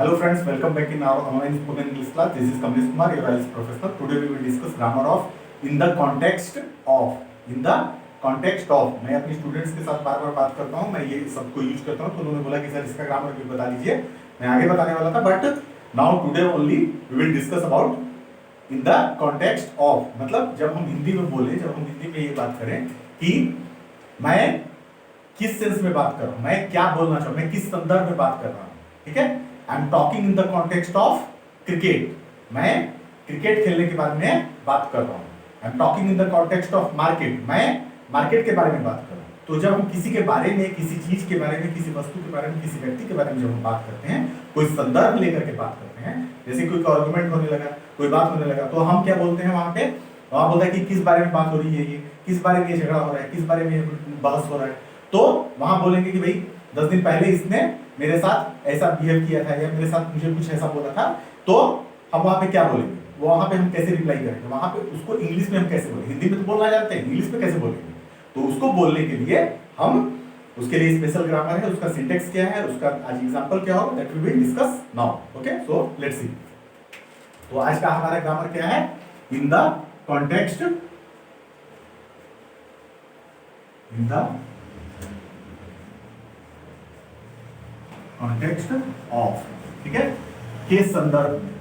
Hello friends, welcome back in our online spoken English class. This is Kamlesh Kumar, your IELTS professor. Today we will discuss grammar of in the context of. In the context of. मैं अपने students के साथ बार बार बात करता हूँ, मैं ये सबको यूज करता हूँ, तो उन्होंने बोला कि सर इसका ग्रामर भी बता दीजिए. मैं आगे बताने वाला था, but now today only we will discuss about in the context of. मतलब जब हम हिंदी में बोले, जब हम हिंदी में ये बात करें कि मैं किस सेंस में बात कर रहा हूँ, मैं क्या बोलना चाहूँ, मैं किस संदर्भ में बात कर रहा हूँ. ठीक है, I am talking in the context of cricket. मैं क्रिकेट खेलने के बारे में बात कर रहा हूँ. I am talking in the context of market. मैं मार्केट के बारे में बात कर रहा हूँ. तो जब हम किसी के बारे में, किसी चीज के बारे में, किसी वस्तु के बारे में, किसी व्यक्ति के बारे में जब हम बात करते हैं, कोई संदर्भ लेकर के बात करते हैं, जैसे कोई आर्गुमेंट होने लगा, कोई बात होने लगा, तो हम क्या बोलते हैं वहां पे? वहां बोलते हैं कि किस बारे में बात हो रही है, ये किस बारे में ये झगड़ा हो रहा है, किस बारे में बहस हो रहा है. तो वहां बोलेंगे कि भाई 10 दिन पहले इसने मेरे साथ ऐसा बिहेव किया था, या मेरे साथ मुझे कुछ ऐसा बोला था. तो हम वहां पे क्या बोलेंगे, वहां पे हम कैसे रिप्लाई करेंगे, वहां पे उसको इंग्लिश में हम कैसे बोलेंगे. हिंदी में तो बोलना जानते हैं, इंग्लिश में कैसे बोलेंगे. तो उसको बोलने के लिए हम, उसके लिए स्पेशल ग्रामर है, उसका सिंटेक्स क्या है, उसका आज एग्जांपल क्या होगा, that we will discuss now. Okay, so let's see. तो आज का हमारा ग्रामर क्या है? In the context, in the context of. ठीक है, के संदर्भ में,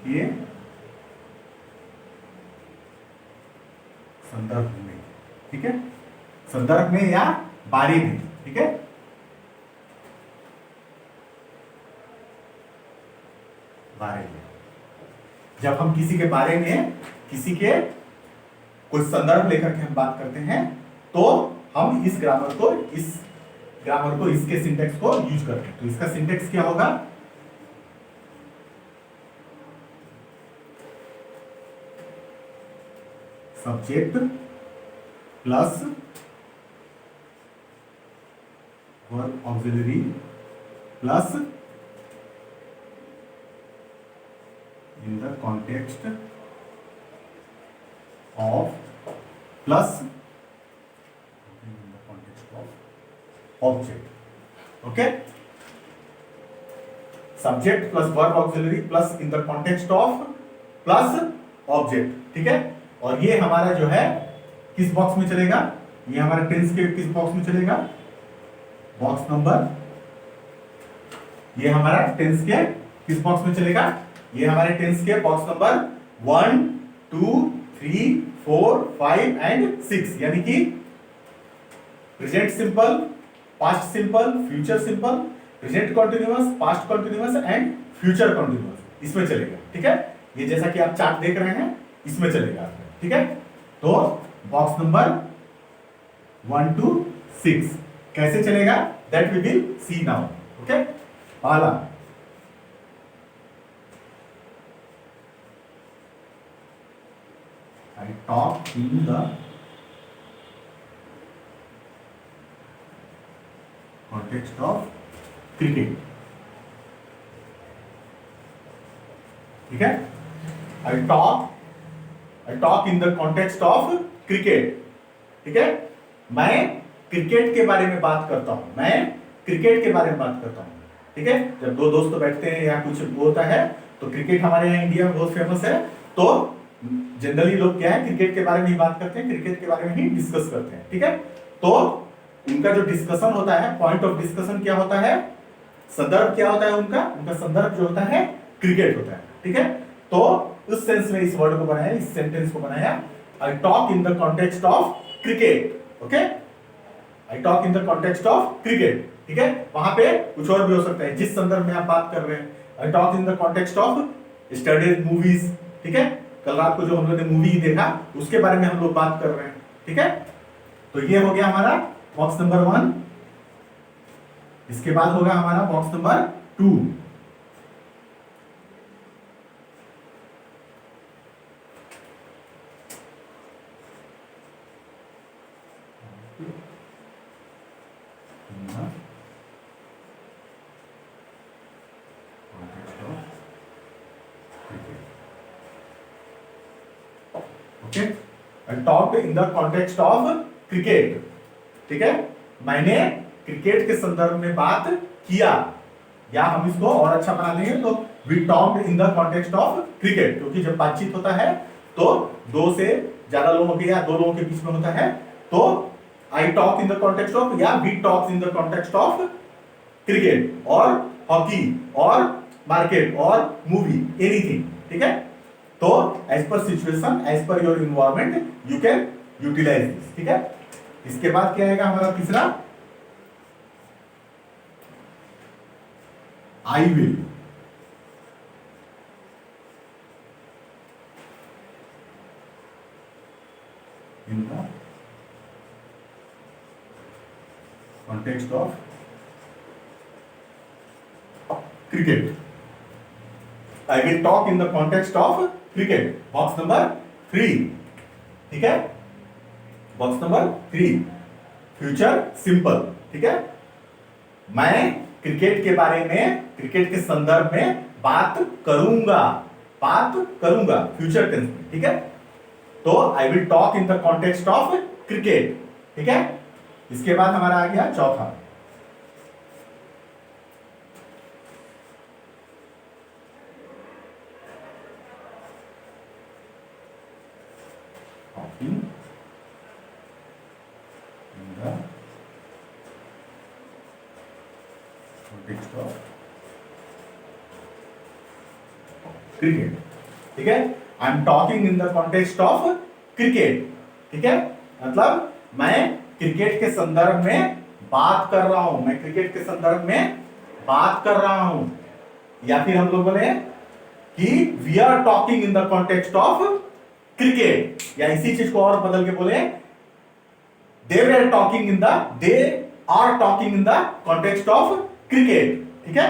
के संदर्भ में. ठीक है, संदर्भ में या बारे में. ठीक है, बारे में. जब हम किसी के बारे में, किसी के कोई संदर्भ लेकर के हम बात करते हैं, तो हम इस ग्रामर को, इसके सिंटेक्स को यूज करते हैं. तो इसका सिंटेक्स क्या होगा? Subject plus verb auxiliary plus in the context of plus object. Okay, subject plus verb auxiliary plus in the context of plus object. ठीक है, और ये हमारा जो है किस बॉक्स में चलेगा? ये हमारे टेंस के किस बॉक्स में चलेगा? बॉक्स नंबर, ये हमारा टेंस के किस बॉक्स में चलेगा? ये हमारे टेंस के बॉक्स नंबर 1, 2, 3, 4, 5 एंड 6. यानी कि present simple, past simple, future simple, present continuous, past continuous and future continuous, इसमें चलेगा. ठीक है, ये जैसा कि आप चार्ट देख रहे हैं, इसमें चलेगा. ठीक है, तो बॉक्स नंबर 1 to 6 कैसे चलेगा, that we will see now. Okay, पहला I talk in the context of cricket. ठीक है, I talk in the context of cricket. ठीक है, मैं क्रिकेट के बारे में बात करता हूं, मैं क्रिकेट के बारे में बात करता हूं. ठीक है, जब दो दोस्त बैठते हैं या कुछ होता है, तो क्रिकेट हमारे यहाँ इंडिया में बहुत फेमस है. तो जनरली लोग क्या है, क्रिकेट के बारे में ही बात करते हैं, क्रिकेट के बारे में ही डिस्कस करते हैं. ठीक है, तो उनका जो डिस्कशन होता है, पॉइंट ऑफ डिस्कशन क्या होता है, संदर्भ क्या होता है, उनका संदर्भ जो होता है क्रिकेट होता है. ठीक है, तो उस सेंस में इस वर्ड को बनाया, इस सेंटेंस को बनाया, आई talk in the context of cricket. Okay, I talk in the context of cricket. ठीक है, वहां पे कुछ और भी हो सकता है, जिस संदर्भ में आप बात कर रहे हैं. आई talk in the context of studies movies. ठीक है, कल रात को जो हम लोगों ने मूवी देखा, उसके बारे में हम लोग बात कर रहे हैं. ठीक है, तो ये हो गया हमारा बॉक्स नंबर 1. इसके बाद होगा हमारा box number 2. Okay, I talk in the context of cricket. ठीक है, मैंने क्रिकेट के संदर्भ में बात किया या हम इसको और अच्छा बना देंगे तो we talked in the context of cricket, क्योंकि जब बातचीत होता है तो दो से ज्यादा लोगों के या दो लोगों के बीच में होता है, तो I talk in the context of या we talk in the context of cricket और हॉकी और मार्केट और मूवी, एनीथिंग, ठीक है। तो as per situation, as per your environment you can utilise this, ठीक है। इसके बाद क्या आएगा हमारा तीसरा, I will. In the context of cricket, I will talk in the context of cricket. Box number 3, ठीक है, बॉक्स नंबर 3, फ्यूचर सिंपल, ठीक है। मैं क्रिकेट के बारे में, क्रिकेट के संदर्भ में बात करूंगा, फ्यूचर टेंस में, ठीक है। तो आई will talk in the context of cricket, ठीक है। इसके बाद हमारा आ गया चौथा, in the context of cricket, ठीक है। I am talking in the context of cricket, ठीक है, मतलब मैं क्रिकेट के संदर्भ में बात कर रहा हूं, मैं क्रिकेट के संदर्भ में बात कर रहा हूं। या फिर हम लोग बोले कि we are talking in the context of cricket, या इसी चीज को और बदल के बोले they are talking in the context of cricket, ठीक है।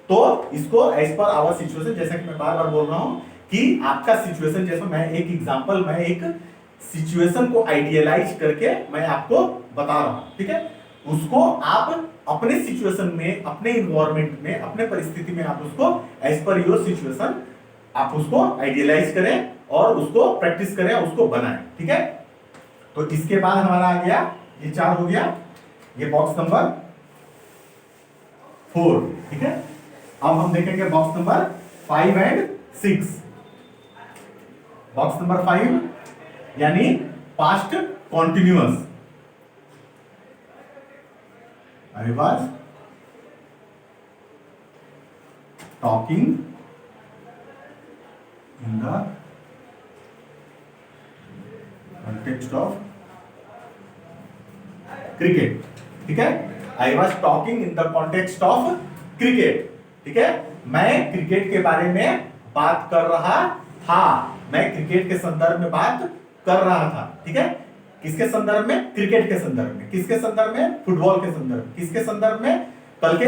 तो इसको एज पर आवर सिचुएशन, जैसा कि मैं बार बार बोल रहा हूं कि आपका सिचुएशन, जैसे मैं एक सिचुएशन को आइडियलाइज करके मैं आपको बता रहा हूं, ठीक है। उसको आप अपने सिचुएशन में, अपने इन्वायरमेंट में, अपने परिस्थिति में आप उसको एज पर योर सिचुएशन आप उसको आइडियलाइज करें और उसको प्रैक्टिस करें, उसको बनाएं, ठीक है। तो इसके बाद हमारा आ गया, ये 4 हो गया, ये बॉक्स नंबर 4, ठीक है। अब हम देखेंगे box number 5 and 6। Box number 5 यानी past continuous. I was talking in the context of cricket, ठीक है। I was talking in the context of cricket, ठीक है। मैं क्रिकेट के बारे में बात कर रहा था, मैं क्रिकेट के संदर्भ में बात कर रहा था, ठीक है। किसके संदर्भ में? क्रिकेट के संदर्भ में। किसके संदर्भ में? फुटबॉल के संदर्भ में। किसके संदर्भ में? कल के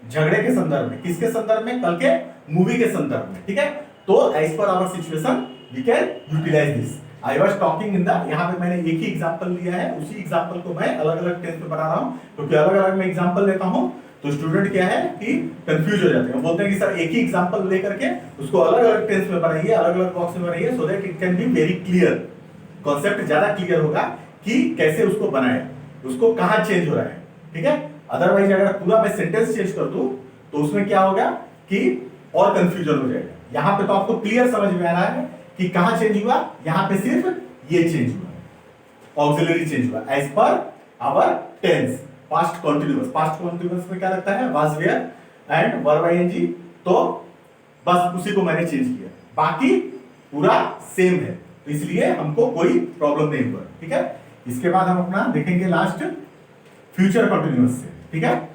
झगड़े के संदर्भ में। किसके संदर्भ में? कल के मूवी के संदर्भ में, ठीक है। तो as per our situation we can utilise this. I was talking in the, यहाँ पे मैंने एक ही एग्जाम्पल लिया है, उसी एग्जाम्पल को मैं अलग अलग टेंस में बना रहा हूँ, क्योंकि अलग अलग मैं एग्जाम्पल लेता हूँ तो स्टूडेंट क्या है कि कंफ्यूज हो जाते हैं, बोलते हैं कि सर एक ही एग्जाम्पल लेकर के उसको अलग अलग टेंस में बनाइए, अलग अलग बॉक्स में बनाइए, so that it can be very clear, concept ज्यादा क्लियर होगा कि कैसे उसको बनाए, उसको कहाँ चेंज हो रहा है, ठीक है। अदरवाइज अगर पूरा मैं सेंटेंस चेंज कर दूं तो उसमें क्या होगा कि और कंफ्यूजन हो जाएगा। यहाँ पे तो आपको क्लियर समझ में आ रहा है कि कहाँ चेंज हुआ, यहाँ पे सिर्फ ये चेंज हुआ, ऑक्सिलरी चेंज हुआ as per our tense, past continuous. Past continuous में क्या लगता है? Was, were and verb ING, तो बस उसी को मैंने चेंज किया, बाकी पूरा सेम है, तो इसलिए हमको कोई प्रॉब्लम नहीं हुआ, ठीक है। इसके बाद हम अपना देखेंगे लास्ट फ्यूचर कंटीन्यूअस से, ठीक है।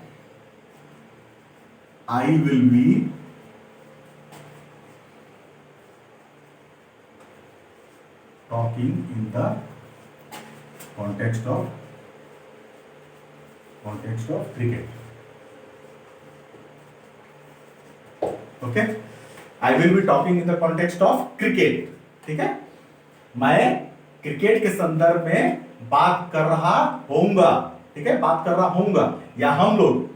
I will be talking in the context of cricket, okay, I will be talking in the context of cricket, ठीक है। मैं क्रिकेट के संदर्भ में बात कर रहा होऊंगा, ठीक है, बात कर रहा होऊंगा, या हम लोग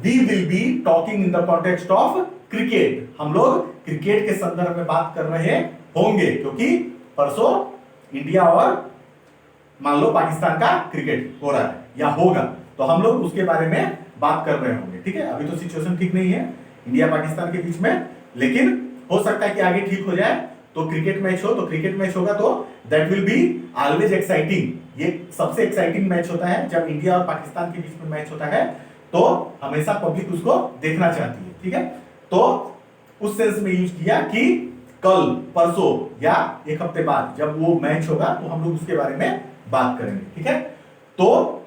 we will be talking in the context of cricket, हम लोग क्रिकेट के संदर्भ में बात कर रहे होंगे, क्योंकि परसों इंडिया और मान लो पाकिस्तान का क्रिकेट हो रहा है या होगा, तो हम लोग उसके बारे में बात कर रहे होंगे, ठीक है। अभी तो सिचुएशन ठीक नहीं है इंडिया पाकिस्तान के बीच में, लेकिन हो सकता है कि आगे ठीक हो जाए। तो क्रिकेट मैच हो तो क्रिकेट मैच होगा तो that will be always exciting. ये सबसे एक्साइटिंग मैच होता है जब इंडिया और पाकिस्तान के बीच में मैच होता है, तो हमेशा पब्लिक उसको देखना चाहती है, ठीक है। तो उस सेंस में यूज किया कि कल परसों या एक हफ्ते बाद जब वो मैच होगा तो हम लोग उसके बारे में बात करेंगे, ठीक है। तो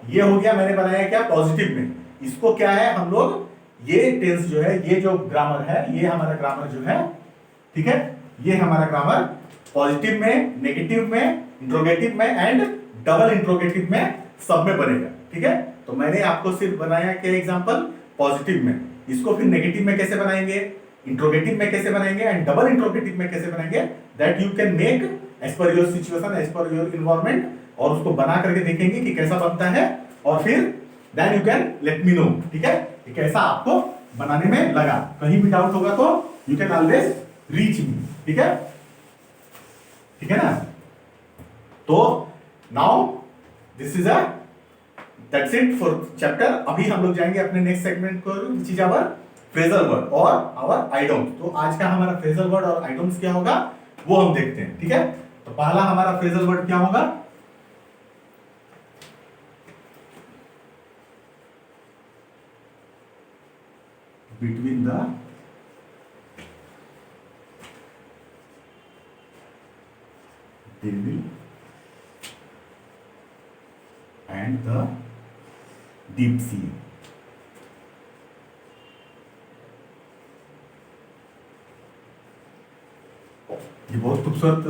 ये हो गया, मैंने बनाया क्या पॉजिटिव में। इसको क्या है हम लोग, ये टेंस जो है, ये जो ग्रामर है, ये हमारा ग्रामर जो है, ठीक है, ये हमारा ग्रामर पॉजिटिव में, नेगेटिव में, इंट्रोगेटिव में एंड डबल इंट्रोगेटिव में सब में बनेगा, ठीक है। तो मैंने आपको सिर्फ बनाया क्या एग्जांपल पॉजिटिव में, इसको फिर नेगेटिव में कैसे बनाएंगे, इंट्रोगेटिव में कैसे बनाएंगे एंड डबल इंट्रोगेटिव में कैसे बनाएंगे, that you can make as per your situation, as per your environment, और उसको बना करके देखेंगे कि कैसा बनता है, और फिर then you can let me know, ठीक है, कि कैसा आपको बनाने में लगा। कहीं भी डाउट होगा तो you can always reach me, ठीक है, ठीक है ना। तो now this is a that's it for chapter. अभी हम लोग जाएंगे अपने नेक्स्ट सेगमेंट को, which is our phrasal word और आवर आइडम्स। तो आज का हमारा फ्रेजल वर्ड और आइडम्स क्या होगा वो हम देखते हैं, ठीक है। तो पहला हमारा फ्रेजल वर्ड क्या होगा, between the devil and the deep sea। ये बहुत खूबसूरत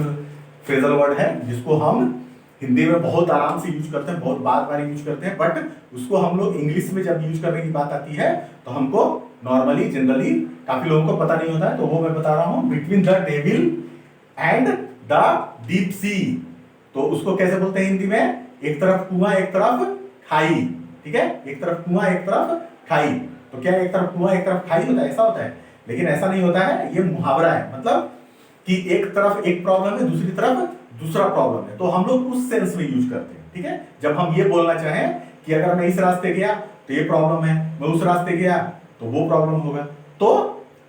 फ्रेजल वर्ड है जिसको हम हिंदी में बहुत आराम से यूज करते हैं, बहुत बार बार यूज करते हैं, बट उसको हम लोग इंग्लिश में जब यूज करने की बात आती है तो हमको नॉर्मली जनरली काफी लोगों को पता नहीं होता है। तो वो मैं बता रहा हूं, between the devil and the deep सी। तो उसको कैसे बोलते हैं हिंदी में, एक तरफ कुआं एक तरफ खाई, ठीक है, एक तरफ कुआं एक तरफ खाई। तो क्या एक तरफ कुआं एक तरफ खाई होता है, ऐसा होता है? लेकिन ऐसा नहीं होता है, ये मुहावरा है, मतलब कि एक तरफ एक प्रॉब्लम है, दूसरी तरफ दूसरा प्रॉब्लम है। तो हम लोग उस सेंस में यूज करते हैं, ठीक है। जब हम ये बोलना चाहें कि अगर मैं इस रास्ते गया तो ये प्रॉब्लम है, मैं उस रास्ते गया तो वो प्रॉब्लम होगा। तो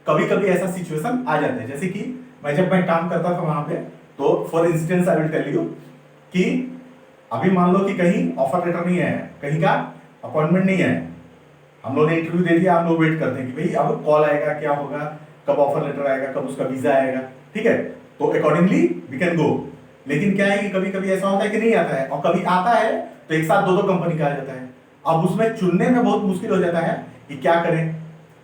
कभी कभी ऐसा सिचुएशन आ जाता है, जैसे कि जब मैं काम करता था वहां पे, तो for instance I will tell you कि अभी मान लो कि कहीं ऑफर लेटर नहीं है, कहीं का अपॉइंटमेंट नहीं है, हम लोग ने इंटरव्यू दे दिया, हम लोग वेट करते हैं कि भाई अब कॉल आएगा, क्या होगा, कब ऑफर लेटर आएगा, कब उसका वीजा आएगा, ठीक है। तो अकॉर्डिंगली वी कैन गो। लेकिन क्या है कि कभी कभी ऐसा होता है कि नहीं आता है, और कभी आता है तो एक साथ दो दो कंपनी का आ जाता है। अब उसमें चुनने में बहुत मुश्किल हो जाता है कि क्या करें,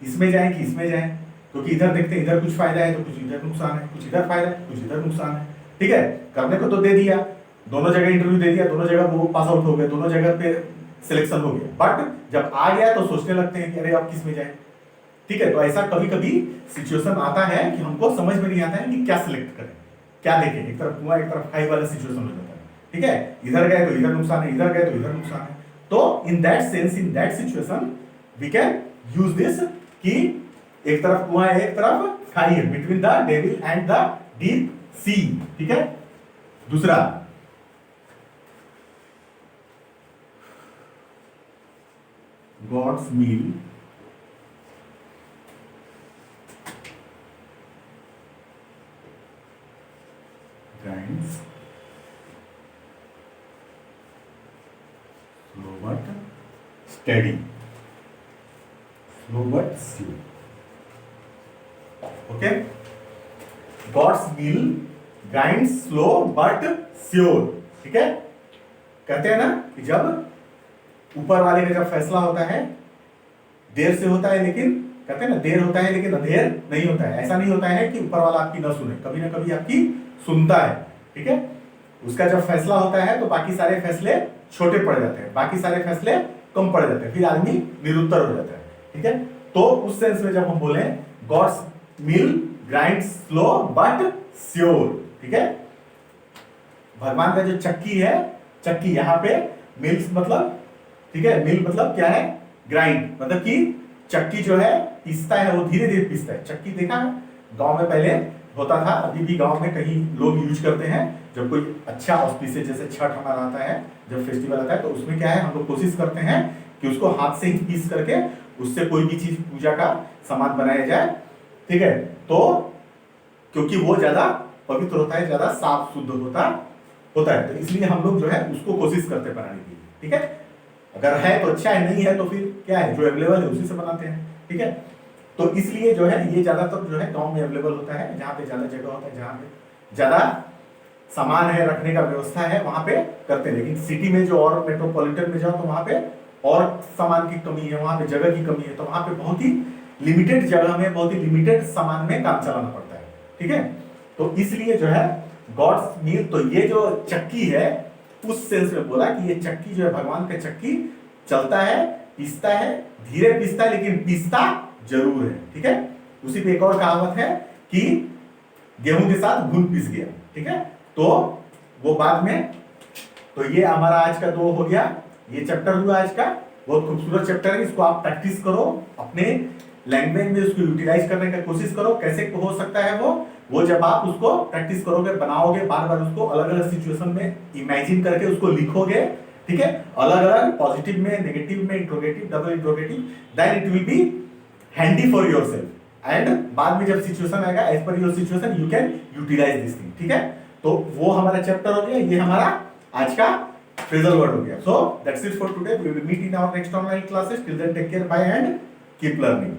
इसमें जाएं कि इसमें जाएं, क्योंकि इधर देखते हैं इधर कुछ फायदा है तो कुछ इधर नुकसान है, कुछ इधर फायदा है कुछ इधर नुकसान है, ठीक है। करने को तो दे दिया, दोनों जगह इंटरव्यू दे दिया, दोनों जगह वो पास आउट हो गए, दोनों जगह पे सिलेक्शन हो गया, बट जब आ गया तो सोचने लगते हैं कि अरे अब किस में जाए, ठीक है। तो ऐसा कभी कभी सिचुएशन आता है कि हमको समझ में नहीं आता है कि क्या सिलेक्ट करें, क्या देखें, एक तरफ कुआं एक तरफ खाई वाला सिचुएशन हो जाता है, ठीक है। इधर गए तो इधर नुकसान है, इधर गए तो इधर नुकसान है। तो in that sense, in that situation we can use this कि एक तरफ कुआं है एक तरफ खाई है, between the devil and the deep sea, ठीक है। दूसरा, God's mill grinds slow but steady, slow but slow, okay। God's will grinds slow but sure, ठीक है। कहते हैं ना कि जब ऊपर वाले का जब फैसला होता है देर से होता है, लेकिन कहते हैं ना देर होता है लेकिन अंधेर नहीं होता है। ऐसा नहीं होता है कि ऊपर वाला आपकी ना सुने, कभी ना कभी आपकी सुनता है, ठीक है। उसका जब फैसला होता है तो बाकी सारे फैसले छोटे पड़ जाते हैं, बाकी सारे फैसले कम पड़ जाते हैं, फिर आदमी निरुत्तर हो जाता है, ठीक है। तो उस सेंस में जब हम बोले God's mill grinds slow but sure, ठीक है। भगवान का जो चक्की है, चक्की यहाँ पे मिल्स मतलब, ठीक है, मिल मतलब क्या है, ग्राइंड मतलब कि चक्की जो है पीसता है, वो धीरे धीरे पीसता है। चक्की देखा है गांव में पहले होता था, अभी भी गांव में कहीं लोग यूज करते हैं। जब कोई अच्छा ऑस्पिशियस जैसे छठ हमारा आता है, जब फेस्टिवल आता है, तो उसमें क्या है हम लोग कोशिश करते हैं कि उसको हाथ से ही पीस करके उससे कोई भी चीज पूजा का सामान बनाया जाए, ठीक है। तो क्योंकि वो ज्यादा पवित्र होता है, ज्यादा साफ शुद्ध होता है, तो इसलिए हम लोग जो है उसको कोशिश करते हैं बनाने की, ठीक है। अगर है तो अच्छा है, नहीं है तो फिर क्या है, जो अवेलेबल है उसी से बनाते हैं, ठीक है। तो इसलिए जो है ये ज्यादातर जो है गांव में अवेलेबल होता है, जहाँ पे ज्यादा जगह होता है, जहाँ पे ज्यादा सामान है, रखने का व्यवस्था है, वहां पे करते हैं। लेकिन सिटी में जो और मेट्रोपॉलिटन में जाओ तो वहां पे और सामान की कमी है, वहां पे जगह की कमी है, तो वहां पे बहुत ही लिमिटेड जगह में, बहुत ही लिमिटेड सामान में काम चलाना पड़ता है, ठीक है। तो इसलिए जो है गॉड्स मील, तो ये जो चक्की है उस सेंस में बोला कि ये चक्की जो है भगवान का चक्की चलता है, पीसता है, धीरे पीसता है लेकिन पीसता जरूर है, ठीक है। उसी पे एक और कहावत है कि गेहूं के साथ घुन पिस गया, ठीक है। तो वो बाद में, तो ये हमारा आज का 2 हो गया, ये चैप्टर हुआ आज का, बहुत खूबसूरत चैप्टर है। इसको आप प्रैक्टिस करो, अपने लैंग्वेज में उसको यूटिलाइज करने का कोशिश करो। कैसे हो सकता है वो जब आप उसको प्रैक्टिस करोगे, बनाओगे, बार बार उसको अलग अलग सिचुएशन में इमेजिन करके उसको लिखोगे, ठीक है, अलग अलग, पॉजिटिव में, नेगेटिव में, interrogative, double interrogative, then it will be handy for yourself. And बाद में जब सिचुएशन आएगा, as per your situation you can utilise this thing, ठीक है। तो वो हमारा चैप्टर हो गया, ये हमारा आज का फ्रेजल वर्ड हो गया। So that's it for today, we will meet in our next online classes. Till then take care, bye and keep learning.